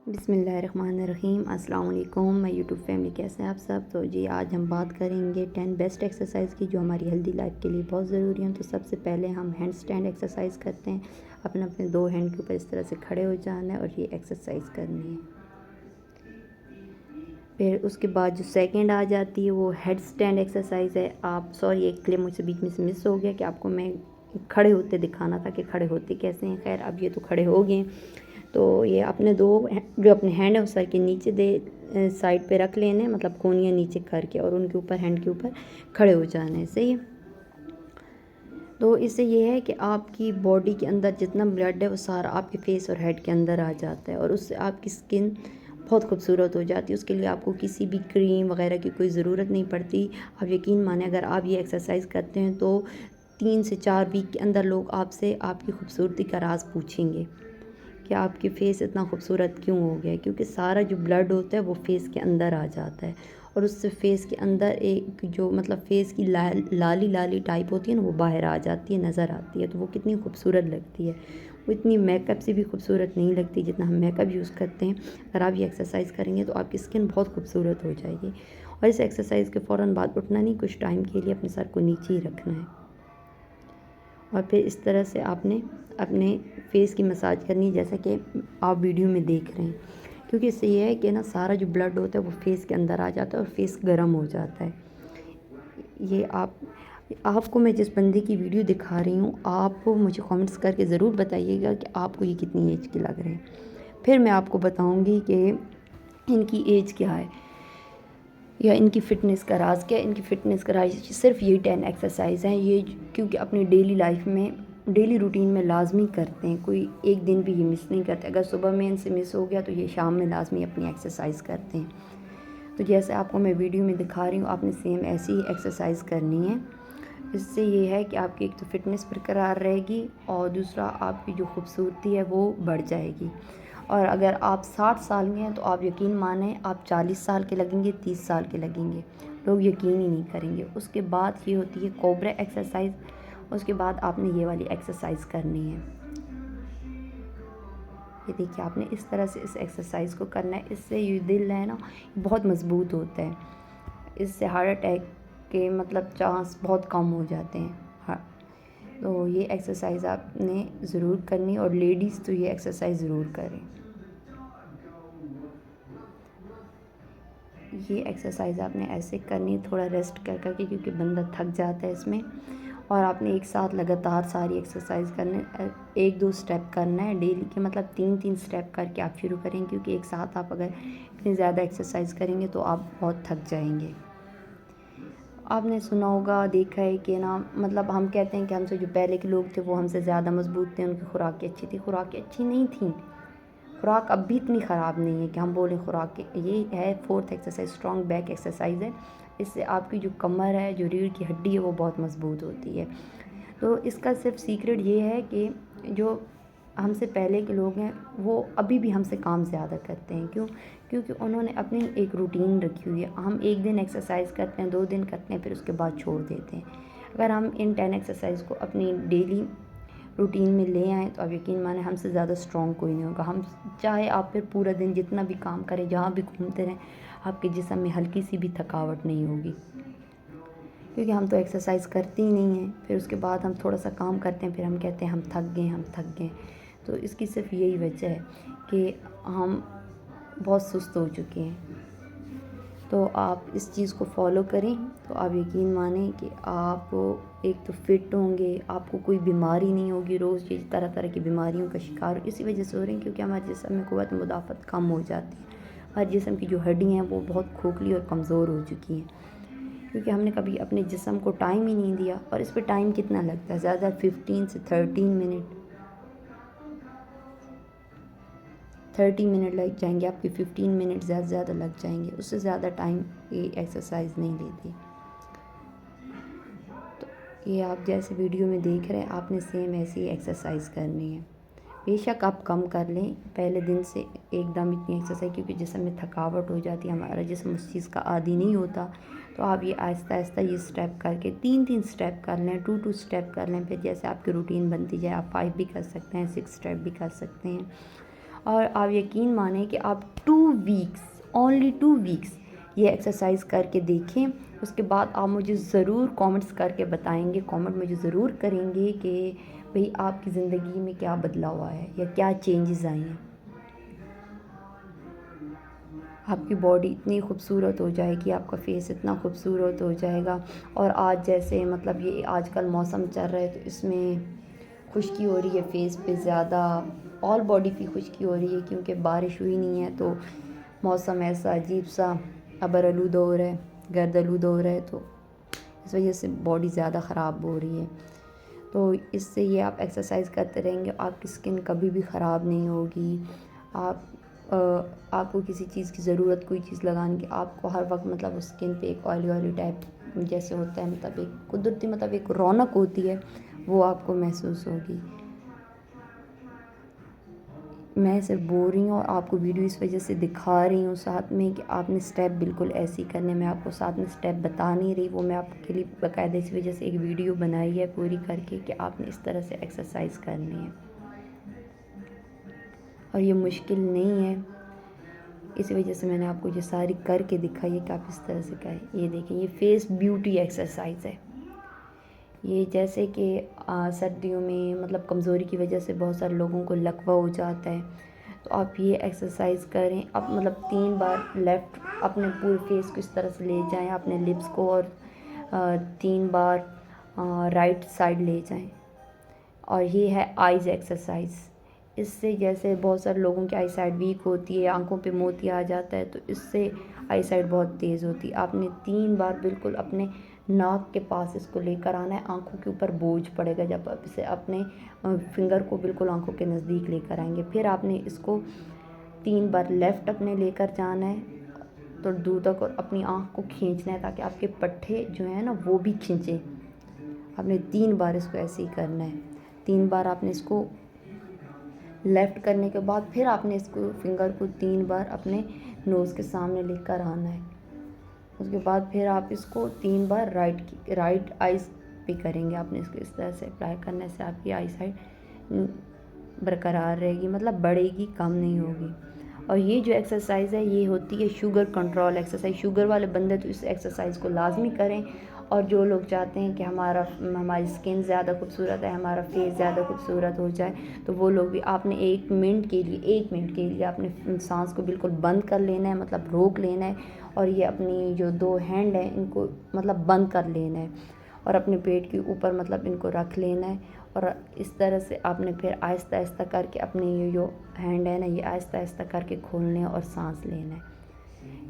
बिस्मिल्लाहिर्रहमानिर्रहीम। अस्सलाम वालेकुम। मैं यूट्यूब फैमिली, कैसे हैं आप सब। तो जी आज हम बात करेंगे 10 बेस्ट एक्सरसाइज की जो हमारी हेल्दी लाइफ के लिए बहुत ज़रूरी हैं। तो सबसे पहले हम हैंड स्टैंड एक्सरसाइज करते हैं। अपने अपने दो हैंड के ऊपर इस तरह से खड़े हो जाना है और ये एक्सरसाइज करनी है। फिर उसके बाद जो सेकंड आ जाती है वो हेड स्टैंड एक्सरसाइज है। एक क्लिप मुझसे बीच में से मिस हो गया कि आपको मैं खड़े होते दिखाना था कि खड़े होते कैसे हैं। खैर अब ये तो खड़े हो गए। तो ये अपने जो अपने हैंड है वो सर के नीचे साइड पे रख लेने, मतलब कोनियाँ नीचे करके, और उनके ऊपर हैंड के ऊपर खड़े हो जाने। सही है। तो इससे ये है कि आपकी बॉडी के अंदर जितना ब्लड है वो सारा आपके फेस और हेड के अंदर आ जाता है और उससे आपकी स्किन बहुत खूबसूरत हो जाती है। उसके लिए आपको किसी भी क्रीम वगैरह की कोई ज़रूरत नहीं पड़ती। आप यकीन माने, अगर आप ये एक्सरसाइज करते हैं तो 3 से 4 वीक के अंदर लोग आपसे आपकी खूबसूरती का राज पूछेंगे कि आपकी फ़ेस इतना खूबसूरत क्यों हो गया है। क्योंकि सारा जो ब्लड होता है वो फेस के अंदर आ जाता है और उससे फेस के अंदर एक जो मतलब फेस की लाली लाली टाइप होती है ना, वो बाहर आ जाती है, नज़र आती है। तो वो कितनी खूबसूरत लगती है। वो इतनी मेकअप से भी खूबसूरत नहीं लगती जितना हम मेकअप यूज़ करते हैं। अगर आप ये एक्सरसाइज करेंगे तो आपकी स्किन बहुत खूबसूरत हो जाएगी। और इस एक्सरसाइज के फ़ौरन बाद उठना नहीं, कुछ टाइम के लिए अपने सर को नीचे ही रखना है और फिर इस तरह से आपने अपने फेस की मसाज करनी है, जैसा कि आप वीडियो में देख रहे हैं। क्योंकि इससे ये है कि ना सारा जो ब्लड होता है वो फेस के अंदर आ जाता है और फेस गर्म हो जाता है। ये आपको मैं जिस बंदे की वीडियो दिखा रही हूँ, आप मुझे कमेंट्स करके ज़रूर बताइएगा कि आपको ये कितनी एज के लग रहे हैं। फिर मैं आपको बताऊँगी कि इनकी एज क्या है या इनकी फ़िटनेस का राज क्या है। इनकी फ़िटनेस का राज सिर्फ ये 10 एक्सरसाइज हैं ये, क्योंकि अपनी डेली लाइफ में डेली रूटीन में लाजमी करते हैं। कोई एक दिन भी ये मिस नहीं करते। अगर सुबह में इनसे मिस हो गया तो ये शाम में लाजमी अपनी एक्सरसाइज करते हैं। तो जैसे आपको मैं वीडियो में दिखा रही हूँ, आपने सेम ऐसी ही एक्सरसाइज करनी है। इससे ये है कि आपकी एक तो फ़िटनेस बरकरार रहेगी और दूसरा आपकी जो खूबसूरती है वो बढ़ जाएगी। और अगर आप 60 साल में हैं तो आप यकीन मानें आप 40 साल के लगेंगे, 30 साल के लगेंगे, लोग यकीन ही नहीं करेंगे। उसके बाद ये होती है कोबरा एक्सरसाइज। उसके बाद आपने ये वाली एक्सरसाइज करनी है। ये देखिए, आपने इस तरह से इस एक्सरसाइज को करना है। इससे ये दिल है ना बहुत मज़बूत होता है। इससे हार्ट अटैक के मतलब चांस बहुत कम हो जाते हैं। हाँ, तो ये एक्सरसाइज आपने ज़रूर करनी और लेडीज़ तो ये एक्सरसाइज ज़रूर करें। ये एक्सरसाइज आपने ऐसे करनी है थोड़ा रेस्ट कर करके, क्योंकि बंदा थक जाता है इसमें। और आपने एक साथ लगातार सारी एक्सरसाइज करने 1-2 स्टेप करना है डेली के, मतलब 3-3 स्टेप करके आप शुरू करें। क्योंकि एक साथ आप अगर इतनी ज़्यादा एक्सरसाइज करेंगे तो आप बहुत थक जाएंगे। आपने सुना होगा, देखा है कि ना, मतलब हम कहते हैं कि हमसे जो पहले के लोग थे वो हमसे ज़्यादा मजबूत थे, उनकी खुराकें अच्छी थी। खुराकें अच्छी नहीं थी, खुराक अब भी इतनी ख़राब नहीं है कि हम बोलें खुराक। ये है 4th exercise, strong back exercise है। इससे आपकी जो कमर है, जो रीढ़ की हड्डी है, वो बहुत मज़बूत होती है। तो इसका सिर्फ सीक्रेट ये है कि जो हमसे पहले के लोग हैं वो अभी भी हमसे काम ज़्यादा करते हैं। क्यों? क्योंकि उन्होंने अपनी एक रूटीन रखी हुई है। हम एक दिन एक्सरसाइज करते हैं, 2 दिन करते हैं, फिर उसके बाद छोड़ देते हैं। अगर हम इन 10 एक्सरसाइज को अपनी डेली रूटीन में ले आएँ तो आप यकीन माने हमसे ज़्यादा स्ट्रॉन्ग कोई नहीं होगा। हम चाहे आप फिर पूरा दिन जितना भी काम करें, जहाँ भी घूमते रहें, आपके जिस्म में हल्की सी भी थकावट नहीं होगी। क्योंकि हम तो एक्सरसाइज करते ही नहीं हैं। फिर उसके बाद हम थोड़ा सा काम करते हैं, फिर हम कहते हैं हम थक गए, हम थक गए। तो इसकी सिर्फ यही वजह है कि हम बहुत सुस्त हो चुके हैं। तो आप इस चीज़ को फॉलो करें तो आप यकीन मानें कि आप एक तो फिट होंगे, आपको कोई बीमारी नहीं होगी। रोज़ ये तरह तरह की बीमारियों का शिकार इसी वजह से हो रहे हैं क्योंकि हमारे जिस्म में क़ुव्वत मुदाफ़त कम हो जाती है। हमारे जिस्म की जो हड्डियाँ हैं वो बहुत खोखली और कमज़ोर हो चुकी हैं, क्योंकि हमने कभी अपने जिस्म को टाइम ही नहीं दिया। और इस पर टाइम कितना लगता है? ज़्यादा 15 से 13 मिनट, 30 मिनट लग जाएंगे आपके। 15 मिनट ज़्यादा से ज़्यादा लग जाएंगे, उससे ज़्यादा टाइम ये एक्सरसाइज नहीं लेती। तो ये आप जैसे वीडियो में देख रहे हैं, आपने सेम ऐसी ही एक्सरसाइज करनी है। बेशक आप कम कर लें पहले दिन से एकदम इतनी एक्सरसाइज, क्योंकि जिस्म में थकावट हो जाती है, हमारा जिस्म उस चीज़ का आदी नहीं होता। तो आप ये आहिस्ता आहिस्ता ये स्टेप करके 3-3 स्टेप कर लें, 2-2 स्टेप कर लें। फिर जैसे आपकी रूटीन बनती जाए आप 5 भी कर सकते हैं, 6 स्टेप भी कर सकते हैं। और आप यकीन माने कि आप 2 वीक्स, ओनली 2 वीक्स ये एक्सरसाइज करके देखें। उसके बाद आप मुझे ज़रूर कमेंट्स करके बताएंगे, कमेंट मुझे ज़रूर करेंगे कि भाई आपकी ज़िंदगी में क्या बदलाव आया है या क्या चेंजेस आए हैं। आपकी बॉडी इतनी खूबसूरत हो जाएगी, आपका फेस इतना खूबसूरत हो जाएगा। और आज जैसे मतलब ये आजकल मौसम चल रहा है तो इसमें खुश्की हो रही है फेस पे ज़्यादा, ऑल बॉडी पे खुश्की हो रही है क्योंकि बारिश हुई नहीं है, तो मौसम ऐसा अजीब सा अबर आलूदा हो रहा है, गर्द आलूदा हो रहा है, तो इस वजह से बॉडी ज़्यादा ख़राब हो रही है। तो इससे ये आप एक्सरसाइज करते रहेंगे, आपकी स्किन कभी भी ख़राब नहीं होगी। आपको किसी चीज़ की ज़रूरत, कोई चीज़ लगाने की, आपको हर वक्त मतलब स्किन पे एक ऑयली ऑयली टाइप जैसे होता है, मतलब एक कुदरती मतलब एक रौनक होती है, वो आपको महसूस होगी। मैं सिर्फ बोल रही हूँ और आपको वीडियो इस वजह से दिखा रही हूँ साथ में कि आपने स्टेप बिल्कुल ऐसे ही करने, मैं आपको साथ में स्टेप बता नहीं रही, वो मैं आपके लिए बाकायदा इस वजह से एक वीडियो बनाई है पूरी करके कि आपने इस तरह से एक्सरसाइज करनी है। और ये मुश्किल नहीं है, इसी वजह से मैंने आपको ये सारी करके दिखाई है कि आप इस तरह से करें। ये देखें, ये फेस ब्यूटी एक्सरसाइज है। ये जैसे कि सर्दियों में मतलब कमज़ोरी की वजह से बहुत सारे लोगों को लकवा हो जाता है, तो आप ये एक्सरसाइज करें। आप मतलब 3 बार लेफ़्ट अपने पूरे फेस को इस तरह से ले जाएं, अपने लिप्स को, और 3 बार राइट साइड ले जाएं। और ये है आइज़ एक्सरसाइज। इससे जैसे बहुत सारे लोगों की आई साइड वीक होती है, आंखों पे मोतिया आ जाता है, तो इससे आई साइड बहुत तेज़ होती है। आपने 3 बार बिल्कुल अपने नाक के पास इसको लेकर आना है, आंखों के ऊपर बोझ पड़ेगा जब आप इसे अपने फिंगर को बिल्कुल आंखों के नज़दीक लेकर आएंगे। फिर आपने इसको 3 बार लेफ़्ट अपने लेकर जाना है तो दूर तक, और अपनी आँख को खींचना है ताकि आपके पट्टे जो है ना वो भी खींचे। आपने 3 बार इसको ऐसे ही करना है। 3 बार आपने इसको लेफ़्ट करने के बाद फिर आपने इसको फिंगर को 3 बार अपने नोज़ के सामने लेकर आना है। उसके बाद फिर आप इसको 3 बार राइट आइज़ पे करेंगे। आपने इसको इस तरह से अप्लाई करने से आपकी आई साइड बरकरार रहेगी, मतलब बढ़ेगी, कम नहीं होगी। और ये जो एक्सरसाइज़ है ये होती है शुगर कंट्रोल एक्सरसाइज। शुगर वाले बंदे तो इस एक्सरसाइज को लाजमी करें। और जो लोग चाहते हैं कि हमारी स्किन ज़्यादा खूबसूरत है, हमारा फेस ज़्यादा खूबसूरत हो जाए, तो वो लोग भी, आपने 1 मिनट के लिए आपने सांस को बिल्कुल बंद कर लेना है, मतलब रोक लेना है। और ये अपनी जो 2 हैंड हैं इनको मतलब बंद कर लेना है और अपने पेट के ऊपर मतलब इनको रख लेना है। और इस तरह से आपने फिर आहिस्ता आहिस्ता करके अपने ये जो हैंड है ना, ये आहिस्ता आहिस्ता करके खोलने हैं और सांस लेना है।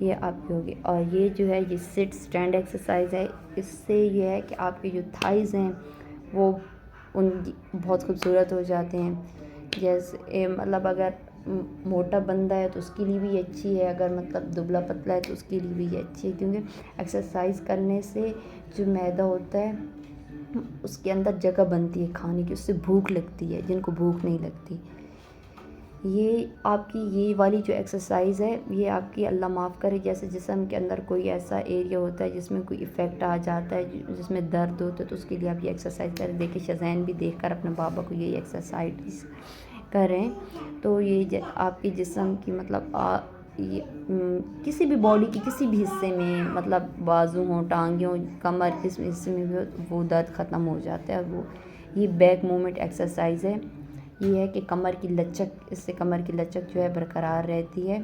ये आपकी होगी। और ये जो है ये सिट स्टैंड एक्सरसाइज है। इससे ये है कि आपके जो थाइज़ हैं वो उन बहुत खूबसूरत हो जाते हैं। जैसे मतलब अगर मोटा बंदा है तो उसके लिए भी अच्छी है, अगर मतलब दुबला पतला है तो उसके लिए भी अच्छी है, क्योंकि एक्सरसाइज करने से जो मैदा होता है उसके अंदर जगह बनती है खाने की, उससे भूख लगती है जिनको भूख नहीं लगती। ये आपकी ये वाली जो एक्सरसाइज है ये आपकी अल्लाह माफ़ करे, जैसे जिस्म के अंदर कोई ऐसा एरिया होता है जिसमें कोई इफ़ेक्ट आ जाता है, जिसमें दर्द होता है, तो उसके लिए आप ये एक्सरसाइज करें। देखिए शज़ैन भी देखकर अपने बाबा को ये एक्सरसाइज करें, तो ये आपके जिस्म की मतलब ये किसी भी बॉडी की किसी भी हिस्से में, मतलब बाजू हों, टांगे हों, कमर, किस हिस्से में भी हो, वो दर्द ख़त्म हो जाता है। वो ये बैक मूवमेंट एक्सरसाइज है। ये है कि कमर की लचक, इससे कमर की लचक जो है बरकरार रहती है,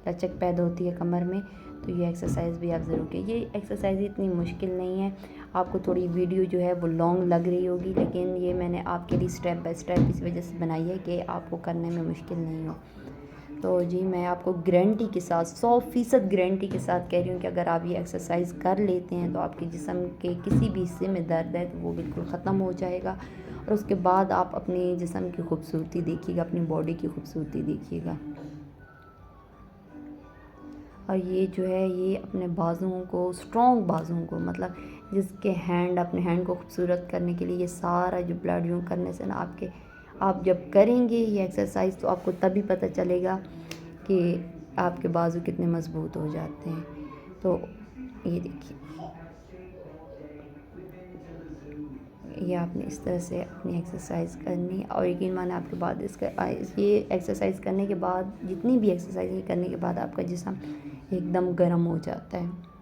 लचक पैदा होती है कमर में। तो ये एक्सरसाइज भी आप ज़रूर कीजिए। ये एक्सरसाइज इतनी मुश्किल नहीं है, आपको थोड़ी वीडियो जो है वो लॉन्ग लग रही होगी, लेकिन ये मैंने आपके लिए स्टेप बाय स्टेप इस वजह से बनाई है कि आपको करने में मुश्किल नहीं हो। तो जी मैं आपको गारंटी के साथ 100% गारंटी के साथ कह रही हूँ कि अगर आप ये एक्सरसाइज कर लेते हैं तो आपके जिस्म के किसी भी हिस्से में दर्द है तो वो बिल्कुल ख़त्म हो जाएगा। और उसके बाद आप अपने जिस्म की खूबसूरती देखिएगा, अपनी बॉडी की खूबसूरती देखिएगा। और ये जो है ये अपने बाजुओं को, स्ट्रॉन्ग बाजुओं को, मतलब जिसके हैंड, अपने हैंड को खूबसूरत करने के लिए ये सारा जो ब्लड यूँ करने से ना आप जब करेंगे ये एक्सरसाइज तो आपको तभी पता चलेगा कि आपके बाजू कितने मज़बूत हो जाते हैं। तो ये देखिए, ये आपने इस तरह से अपनी एक्सरसाइज करनी और यकीन माने आपके बाद ये एक्सरसाइज करने के बाद, जितनी भी एक्सरसाइज करने के बाद आपका जिस्म एकदम गर्म हो जाता है।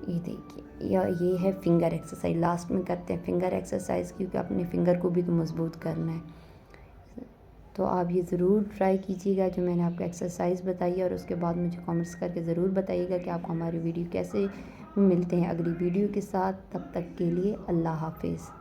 ये देखिए, ये है फिंगर एक्सरसाइज। लास्ट में करते हैं फिंगर एक्सरसाइज, क्योंकि अपने फिंगर को भी तो मज़बूत करना है। तो आप ये ज़रूर ट्राई कीजिएगा जो मैंने आपको एक्सरसाइज बताई है, और उसके बाद मुझे कमेंट्स करके ज़रूर बताइएगा कि आपको हमारी वीडियो कैसे। मिलते हैं अगली वीडियो के साथ, तब तक के लिए अल्लाह हाफिज़।